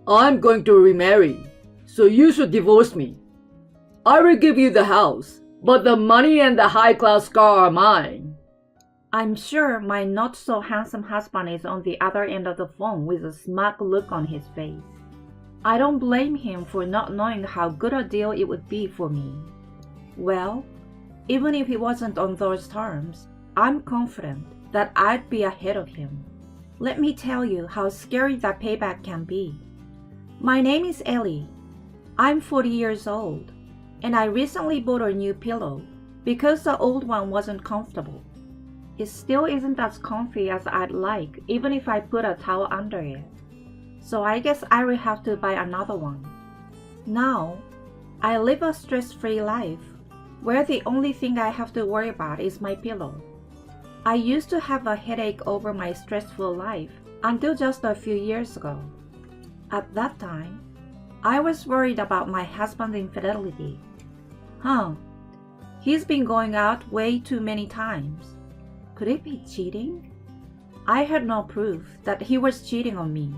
I'm going to remarry, so you should divorce me. I will give you the house, but the money and the high-class car are mine. I'm sure my not-so-handsome husband is on the other end of the phone with a smug look on his face. I don't blame him for not knowing how good a deal it would be for me. Well, even if it wasn't on those terms, I'm confident that I'd be ahead of him. Let me tell you how scary that payback can be. My name is Ellie. I'm 40 years old, and I recently bought a new pillow because the old one wasn't comfortable. It still isn't as comfy as I'd like, even if I put a towel under it. So I guess I will have to buy another one. Now, I live a stress-free life, where the only thing I have to worry about is my pillow. I used to have a headache over my stressful life until just a few years ago. At that time, I was worried about my husband's infidelity. He's been going out way too many times. Could it be cheating? I had no proof that he was cheating on me,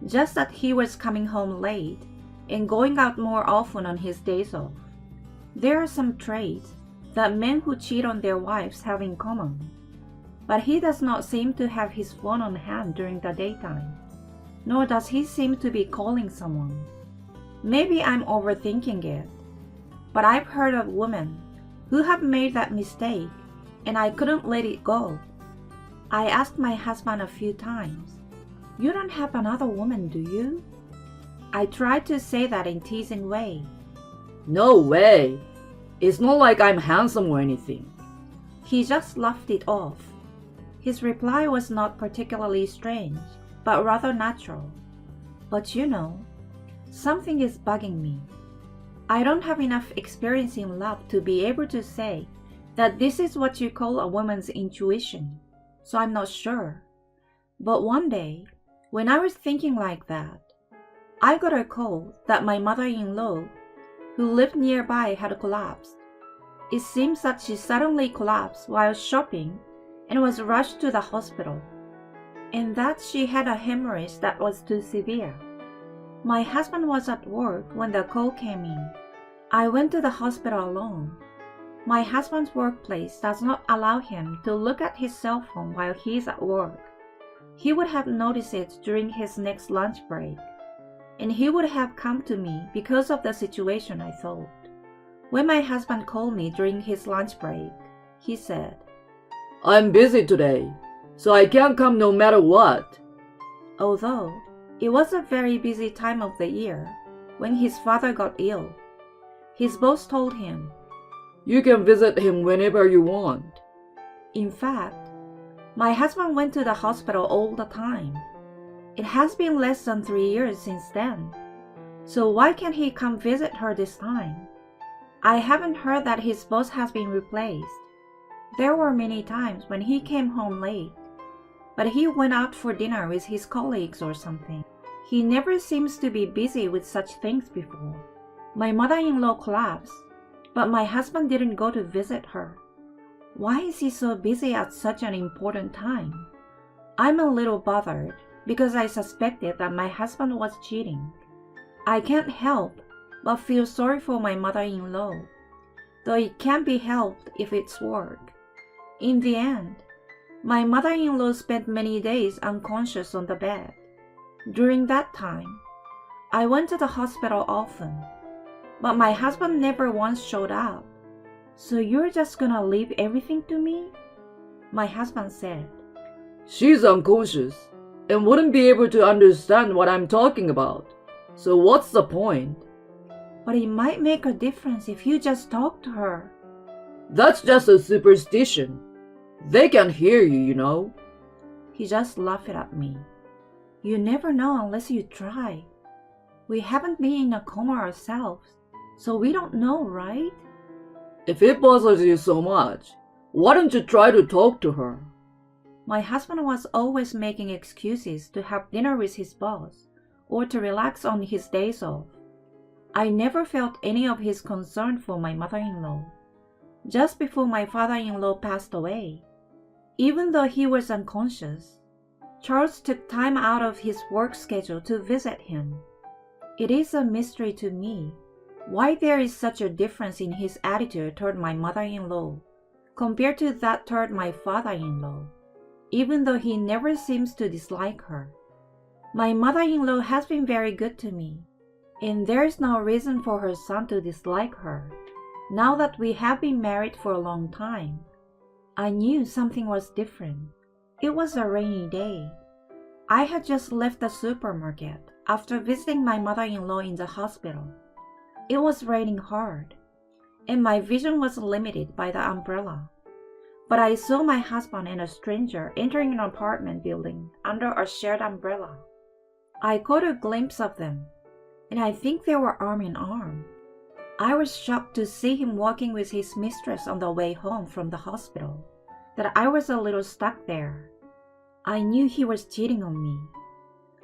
just that he was coming home late and going out more often on his days off. There are some traits that men who cheat on their wives have in common, but he does not seem to have his phone on hand during the daytime, nor does he seem to be calling someone. Maybe I'm overthinking it, but I've heard of women who have made that mistake and I couldn't let it go. I asked my husband a few times, "You don't have another woman, do you?" I tried to say that in a teasing way. No way. It's not like I'm handsome or anything. He just laughed it off. His reply was not particularly strange, but rather natural. But you know, something is bugging me. I don't have enough experience in love to be able to say that this is what you call a woman's intuition, so I'm not sure. But one day, when I was thinking like that, I got a call that my mother-in-law, who lived nearby, had collapsed. It seems that she suddenly collapsed while shopping and was rushed to the hospital, and that she had a hemorrhage that was too severe. My husband was at work when the call came in. I went to the hospital alone. My husband's workplace does not allow him to look at his cell phone while he is at work. He would have noticed it during his next lunch break, and he would have come to me because of the situation, I thought. When my husband called me during his lunch break, he said, "I'm busy today, so I can't come no matter what." Although it was a very busy time of the year when his father got ill, his boss told him, "You can visit him whenever you want." In fact, my husband went to the hospital all the time. It has been less than 3 years since then, so why can't he come visit her this time? I haven't heard that his boss has been replaced. There were many times when he came home late, but he went out for dinner with his colleagues or something. He never seems to be busy with such things before. My mother-in-law collapsed, but my husband didn't go to visit her. Why is he so busy at such an important time? I'm a little bothered because I suspected that my husband was cheating. I can't help but feel sorry for my mother-in-law, though it can't be helped if it's work. In the end, my mother-in-law spent many days unconscious on the bed. During that time, I went to the hospital often, but my husband never once showed up. "So you're just gonna leave everything to me?" my husband said. She's unconscious and wouldn't be able to understand what I'm talking about. So what's the point? "But it might make a difference if you just talk to her." That's just a superstition. They can hear you, you know. He just laughed at me. "You never know unless you try. We haven't been in a coma ourselves, so we don't know, right?" If it bothers you so much, why don't you try to talk to her? My husband was always making excuses to have dinner with his boss or to relax on his days off. I never felt any of his concern for my mother-in-law. Just before my father-in-law passed away, even though he was unconscious, Charles took time out of his work schedule to visit him. It is a mystery to me why there is such a difference in his attitude toward my mother-in-law compared to that toward my father-in-law, even though he never seems to dislike her. My mother-in-law has been very good to me, and there is no reason for her son to dislike her. Now that we have been married for a long time, I knew something was different. It was a rainy day. I had just left the supermarket after visiting my mother-in-law in the hospital. It was raining hard, and my vision was limited by the umbrella. But I saw my husband and a stranger entering an apartment building under a shared umbrella. I caught a glimpse of them, and I think they were arm in arm. I was shocked to see him walking with his mistress on the way home from the hospital, that I was a little stuck there. I knew he was cheating on me.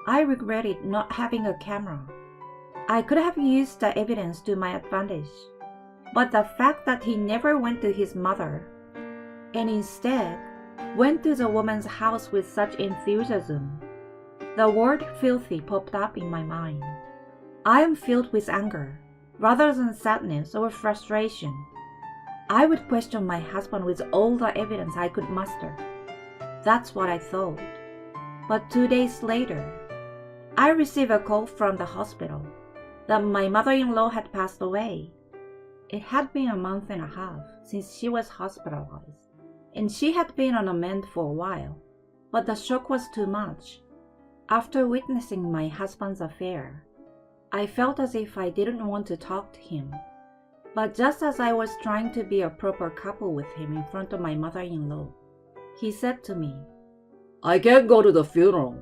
I regretted not having a camera. I could have used the evidence to my advantage, but the fact that he never went to his mother, and instead went to the woman's house with such enthusiasm, the word filthy popped up in my mind. I am filled with anger, rather than sadness or frustration. I would question my husband with all the evidence I could muster. That's what I thought. But 2 days later, I received a call from the hospital that my mother-in-law had passed away. It had been a month and a half since she was hospitalized, and she had been on a mend for a while, but the shock was too much. After witnessing my husband's affair, I felt as if I didn't want to talk to him. But just as I was trying to be a proper couple with him in front of my mother-in-law, he said to me, "I can't go to the funeral."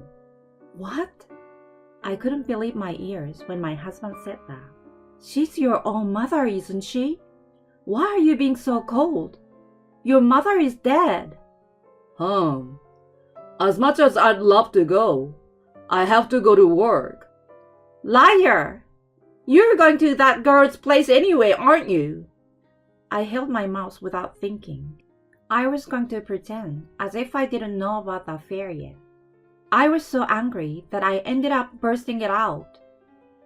"What?" I couldn't believe my ears when my husband said that. "She's your own mother, isn't she? Why are you being so cold? Your mother is dead." As much as I'd love to go, I have to go to work. "Liar! You're going to that girl's place anyway, aren't you?" I held my mouth without thinking. I was going to pretend as if I didn't know about the affair yet. I was so angry that I ended up bursting it out.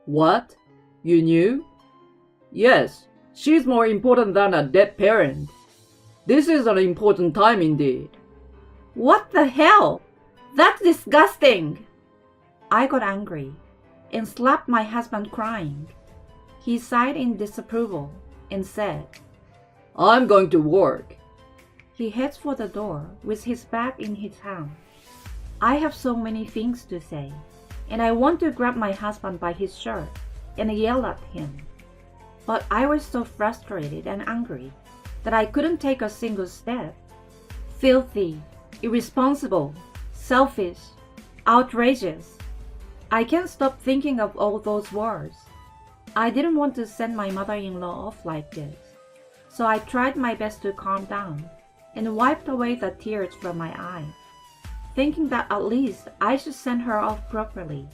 "What? You knew?" "Yes, she's more important than a dead parent. This is an important time indeed." "What the hell? That's disgusting!" I got angry and slapped my husband, crying. He sighed in disapproval and said, "I'm going to work." He heads for the door with his bag in his hand. I have so many things to say, and I want to grab my husband by his shirt and yell at him. But I was so frustrated and angry that I couldn't take a single step. Filthy, irresponsible, selfish, outrageous. I can't stop thinking of all those words. I didn't want to send my mother-in-law off like this, so I tried my best to calm down and wiped away the tears from my eyes, thinking that at least I should send her off properly.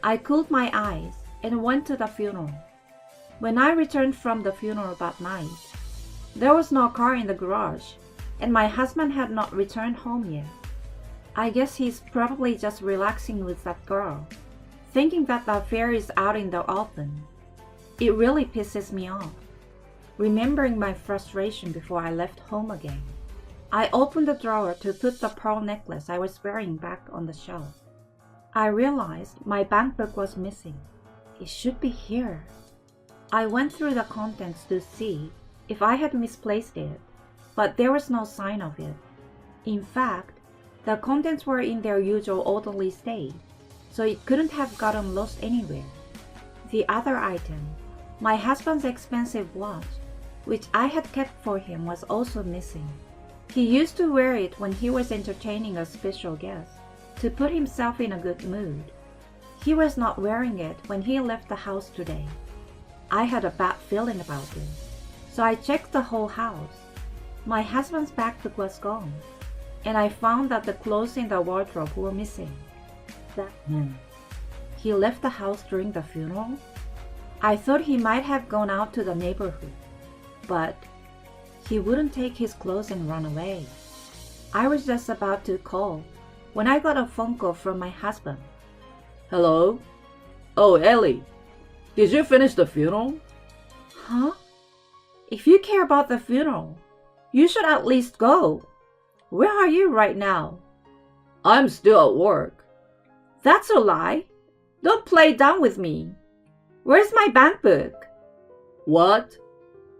I cooled my eyes and went to the funeral. When I returned from the funeral that night, there was no car in the garage, and my husband had not returned home yet. I guess he's probably just relaxing with that girl, thinking that the affair is out in the open. It really pisses me off, remembering my frustration before I left home again. I opened the drawer to put the pearl necklace I was wearing back on the shelf. I realized my bank book was missing. It should be here. I went through the contents to see if I had misplaced it, but there was no sign of it. In fact, the contents were in their usual orderly state, so it couldn't have gotten lost anywhere. The other item, my husband's expensive watch, which I had kept for him, was also missing. He used to wear it when he was entertaining a special guest, to put himself in a good mood. He was not wearing it when he left the house today. I had a bad feeling about this, so I checked the whole house. My husband's backbook was gone, and I found that the clothes in the wardrobe were missing. That meant he left the house during the funeral? I thought he might have gone out to the neighborhood, but he wouldn't take his clothes and run away. I was just about to call when I got a phone call from my husband. Hello? Oh, Ellie. Did you finish the funeral? Huh? If you care about the funeral, you should at least go. Where are you right now? I'm still at work. That's a lie. Don't play dumb with me. Where's my bank book? What?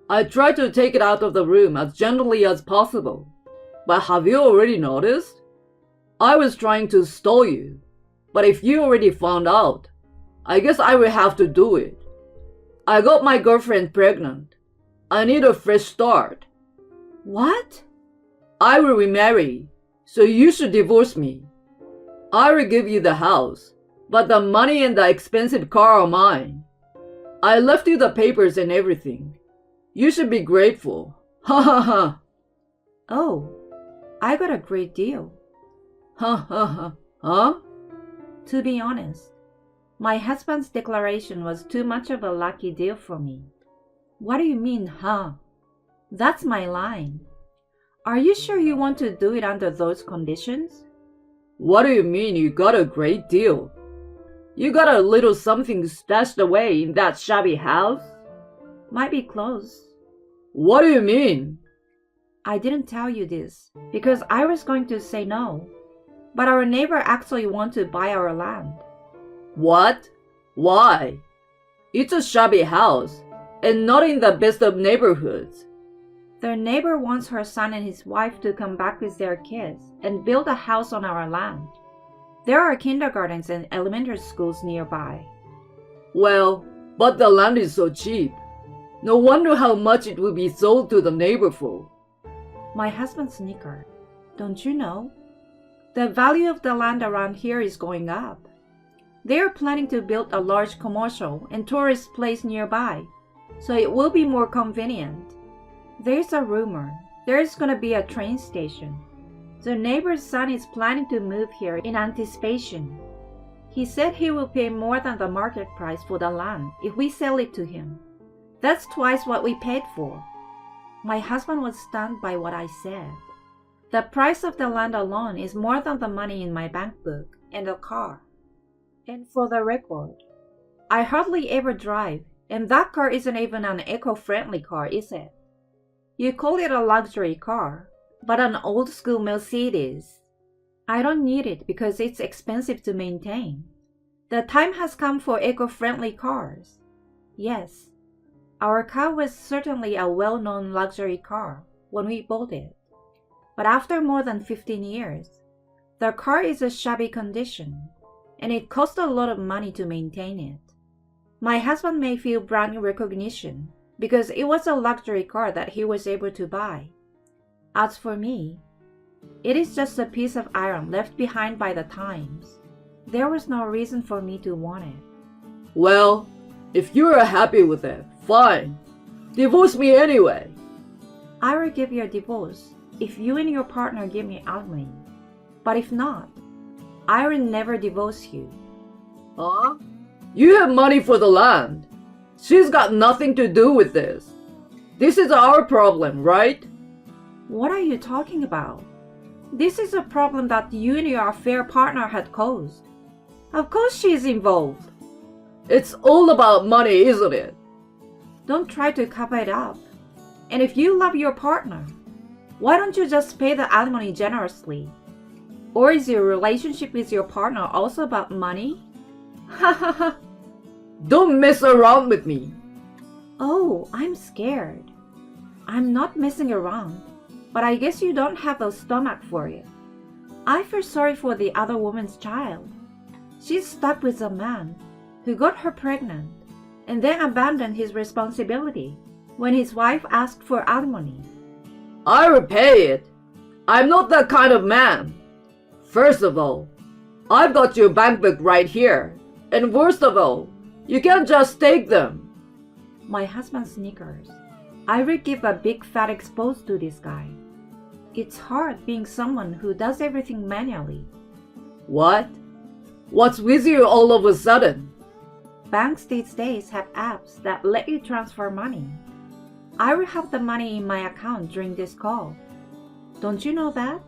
I tried to take it out of the room as gently as possible. But have you already noticed? I was trying to stall you. But if you already found out, I guess I will have to do it. I got my girlfriend pregnant. I need a fresh start. What? I will remarry, so you should divorce me. I will give you the house, but the money and the expensive car are mine. I left you the papers and everything. You should be grateful. Ha ha ha. Oh, I got a great deal. Ha ha ha. Huh? To be honest, my husband's declaration was too much of a lucky deal for me. What do you mean, huh? That's my line. Are you sure you want to do it under those conditions? What do you mean you got a great deal? You got a little something stashed away in that shabby house? Might be close. What do you mean? I didn't tell you this because I was going to say no. But our neighbor actually wants to buy our land. What? Why? It's a shabby house, and not in the best of neighborhoods. Their neighbor wants her son and his wife to come back with their kids and build a house on our land. There are kindergartens and elementary schools nearby. Well, but the land is so cheap. No wonder how much it will be sold to the neighbor for. My husband snickered. Don't you know? The value of the land around here is going up. They are planning to build a large commercial and tourist place nearby, so it will be more convenient. There's a rumor there's going to be a train station. The neighbor's son is planning to move here in anticipation. He said he will pay more than the market price for the land if we sell it to him. That's twice what we paid for. My husband was stunned by what I said. The price of the land alone is more than the money in my bank book and the car. And for the record, I hardly ever drive, and that car isn't even an eco-friendly car, is it? You call it a luxury car, but an old-school Mercedes. I don't need it because it's expensive to maintain. The time has come for eco-friendly cars. Yes, our car was certainly a well-known luxury car when we bought it. But after more than 15 years, the car is a shabby condition, and it costs a lot of money to maintain it. My husband may feel brand recognition because it was a luxury car that he was able to buy. As for me, it is just a piece of iron left behind by the times. There was no reason for me to want it. Well, if you are happy with it, fine. Divorce me anyway. I will give you a divorce if you and your partner give me alimony. But if not, I will never divorce you. Huh? You have money for the land. She's got nothing to do with this. This is our problem, right? What are you talking about? This is a problem that you and your affair partner had caused. Of course she is involved. It's all about money, isn't it? Don't try to cover it up. And if you love your partner, why don't you just pay the alimony generously? Or is your relationship with your partner also about money? Ha ha ha. Don't mess around with me. Oh, I'm scared. I'm not messing around, but I guess you don't have the stomach for it. I feel sorry for the other woman's child. She's stuck with a man who got her pregnant and then abandoned his responsibility when his wife asked for alimony. I will pay it. I'm not that kind of man. First of all, I've got your bank book right here. And worst of all, you can't just take them. My husband snickers. I will give a big fat expose to this guy. It's hard being someone who does everything manually. What? What's with you all of a sudden? Banks these days have apps that let you transfer money. I will have the money in my account during this call. Don't you know that?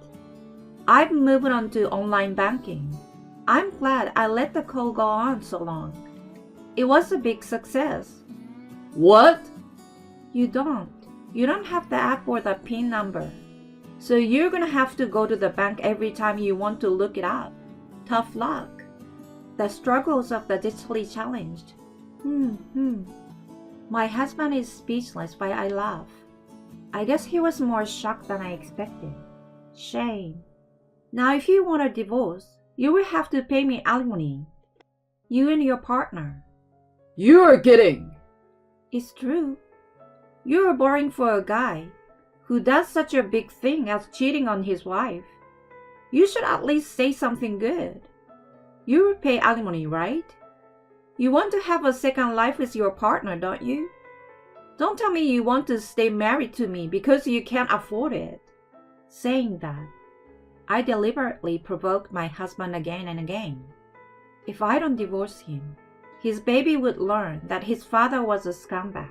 I've moved on to online banking. I'm glad I let the call go on so long. It was a big success. What? You don't have the app or the PIN number. So you're gonna have to go to the bank every time you want to look it up. Tough luck. The struggles of the digitally challenged. My husband is speechless while I laugh. I guess he was more shocked than I expected. Shame. Now if you want a divorce, you will have to pay me alimony. You and your partner. You are kidding. It's true. You're boring for a guy who does such a big thing as cheating on his wife. You should at least say something good. You will pay alimony, right? You want to have a second life with your partner, don't you? Don't tell me you want to stay married to me because you can't afford it. Saying that, I deliberately provoked my husband again and again. If I don't divorce him, his baby would learn that his father was a scumbag.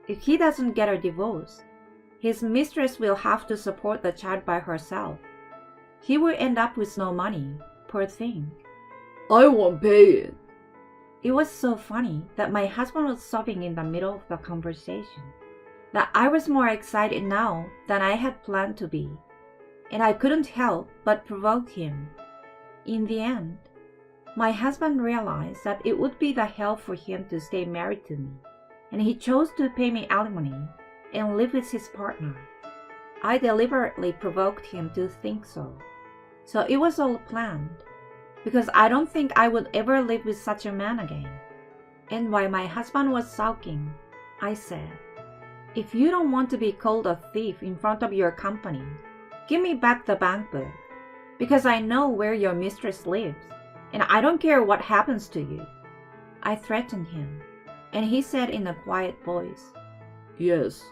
If he doesn't get a divorce, his mistress will have to support the child by herself. He will end up with no money, poor thing. I won't pay it. It was so funny that my husband was sobbing in the middle of the conversation, that I was more excited now than I had planned to be, and I couldn't help but provoke him. In the end, my husband realized that it would be the hell for him to stay married to me, and he chose to pay me alimony and live with his partner. I deliberately provoked him to think so. So it was all planned, because I don't think I would ever live with such a man again. And while my husband was sulking, I said, "If you don't want to be called a thief in front of your company, give me back the bank book, because I know where your mistress lives, and I don't care what happens to you." I threatened him, and he said in a quiet voice, Yes,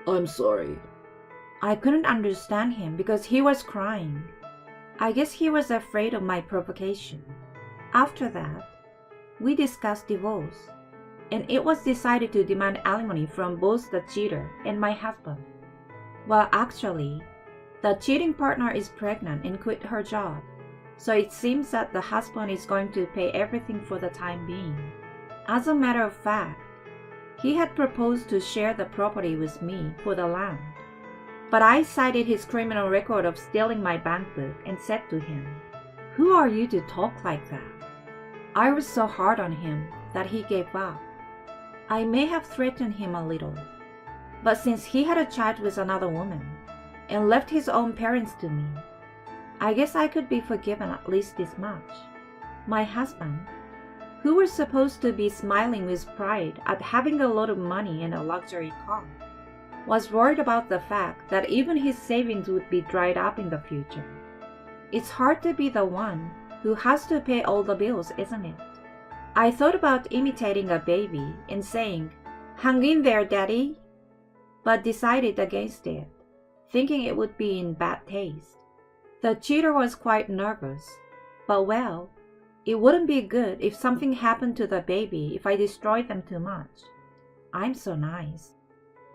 I'm sorry. I couldn't understand him because he was crying. I guess he was afraid of my provocation. After that, we discussed divorce, and it was decided to demand alimony from both the cheater and my husband. Well, actually, the cheating partner is pregnant and quit her job, so it seems that the husband is going to pay everything for the time being. As a matter of fact, he had proposed to share the property with me for the land. But I cited his criminal record of stealing my bank book and said to him, "Who are you to talk like that?" I was so hard on him that he gave up. I may have threatened him a little, but since he had a child with another woman and left his own parents to me, I guess I could be forgiven at least this much. My husband, who was supposed to be smiling with pride at having a lot of money and a luxury car, was worried about the fact that even his savings would be dried up in the future. It's hard to be the one who has to pay all the bills, isn't it? I thought about imitating a baby and saying, "Hang in there, Daddy," but decided against it, thinking it would be in bad taste. The cheater was quite nervous, but well, it wouldn't be good if something happened to the baby if I destroyed them too much. I'm so nice.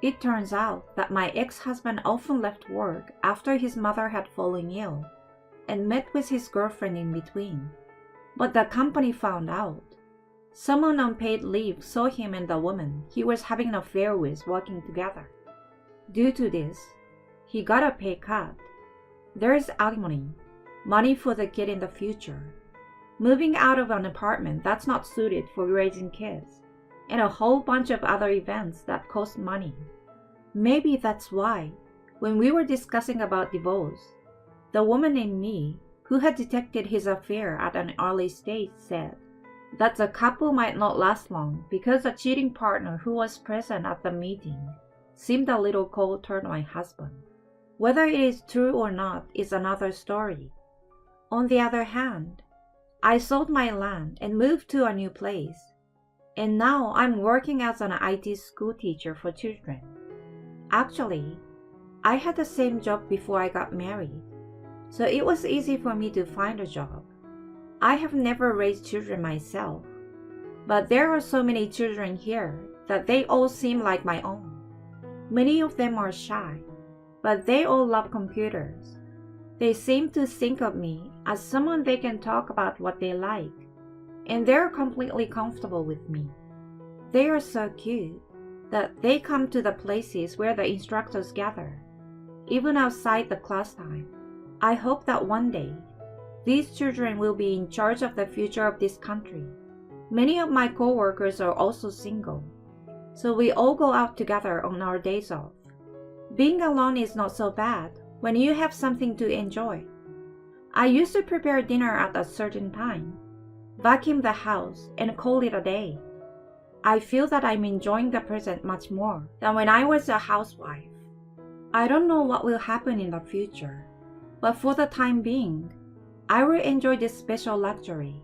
It turns out that my ex-husband often left work after his mother had fallen ill and met with his girlfriend in between. But the company found out. Someone on paid leave saw him and the woman he was having an affair with working together. Due to this, he got a pay cut. There is alimony, money for the kid in the future, moving out of an apartment that's not suited for raising kids, and a whole bunch of other events that cost money. Maybe that's why, when we were discussing about divorce, the woman in me, who had detected his affair at an early stage, said that the couple might not last long because the cheating partner who was present at the meeting seemed a little cold toward my husband. Whether it is true or not is another story. On the other hand, I sold my land and moved to a new place, and now I'm working as an IT school teacher for children. Actually, I had the same job before I got married, so it was easy for me to find a job. I have never raised children myself, but there are so many children here that they all seem like my own. Many of them are shy, but they all love computers. They seem to think of me as someone they can talk about what they like, and they're completely comfortable with me. They are so cute that they come to the places where the instructors gather, even outside the class time. I hope that one day, these children will be in charge of the future of this country. Many of my co-workers are also single, so we all go out together on our days off. Being alone is not so bad when you have something to enjoy. I used to prepare dinner at a certain time, vacuum the house, and call it a day. I feel that I'm enjoying the present much more than when I was a housewife. I don't know what will happen in the future, but for the time being, I will enjoy this special luxury.